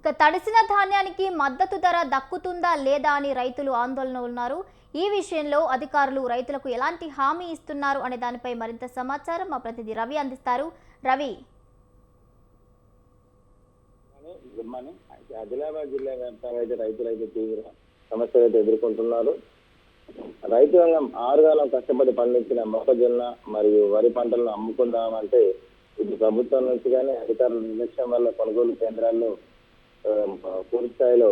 ఇక తడిసిన ధాన్యానికి మద్దతు ధర దక్కుతుందా లేదా అని రైతులు ఆందోళన ఉన్నారు. ఈ విషయంలో అధికారులు రైతులకు ఎలాంటి హామీ ఇస్తున్నారు అనే దానిపై మరింత సమాచారం మా ప్రతినిధి రవి అందిస్తారు. Ravi, good morning. ఆదిలాబాద్ జిల్లా వ్యాప్తంగా అయితే రైతులైతే తీవ్ర సమస్యలు అయితే ఎదుర్కొంటున్నారు. రైతాంగం ఆరుగాలం కష్టపడి పండించిన మొక్కజొన్న మరియు వరి పంటలను అమ్ముకుందామంటే ఇది ప్రభుత్వం నుంచి కానీ అధికారుల నిర్లక్ష్యం వల్ల కొనుగోలు కేంద్రాల్లో పూర్తి స్థాయిలో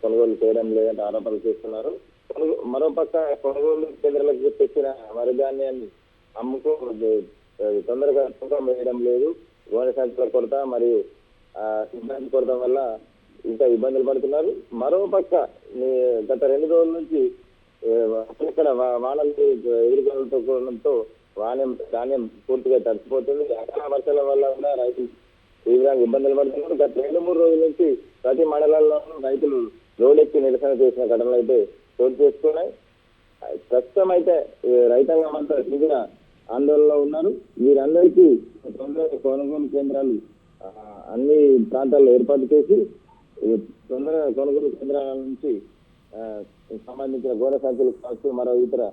కొనుగోలు చేయడం లేదంటే ఆరోపణలు చేస్తున్నారు. మరోపక్క కొనుగోలు కేంద్రాలకు తెచ్చిన వరి ధాన్యాన్ని అమ్ముకో తొందరగా తూకం వేయడం లేదు. గోనె సంచుల కొరత మరియు సిబ్బంది కొరత వల్ల ఇంకా ఇబ్బందులు పడుతున్నారు. మరోపక్క గత 2 రోజుల నుంచి ఇక్కడ వానలు ఎదుర్కొనడంతో ధాన్యం పూర్తిగా తడిసిపోతుంది. అకాల వర్షాల వల్ల కూడా రైతులు తీవ్రంగా ఇబ్బందులు పడుతున్నారు. గత 2-3 రోజుల నుంచి ప్రతి మండలాల్లోనూ రైతులు రోడ్డెక్కి నిరసన చేసిన ఘటనలు అయితే చోటు చేసుకున్నాయి. ప్రస్తుతం అయితే రైతాంగం అంతా తీవ్ర ఆందోళనలో ఉన్నారు. వీరందరికీ తొందరగా కొనుగోలు కేంద్రాలు అన్ని ప్రాంతాల్లో ఏర్పాటు చేసి తొందరగా కొనుగోలు కేంద్రాల నుంచి సంబంధించిన గోనె సంచులు కావచ్చు మరో ఇతర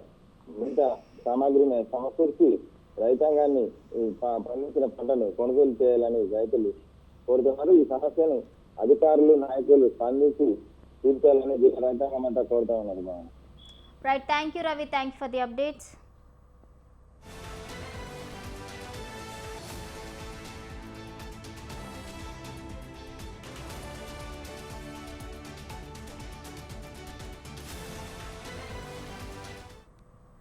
మిగతా సామాగ్రిని సమకూర్చి రైతాంగాన్ని పండించిన పంటను కొనుగోలు చేయాలని రైతులు కోరుతున్నారు. ఈ సమస్యను అధికారులు నాయకులు స్పందించి తీర్చాలని రైతాంగం అంతా కోరుతా ఉన్నారు. Right, thank you Ravi, thank you for the updates.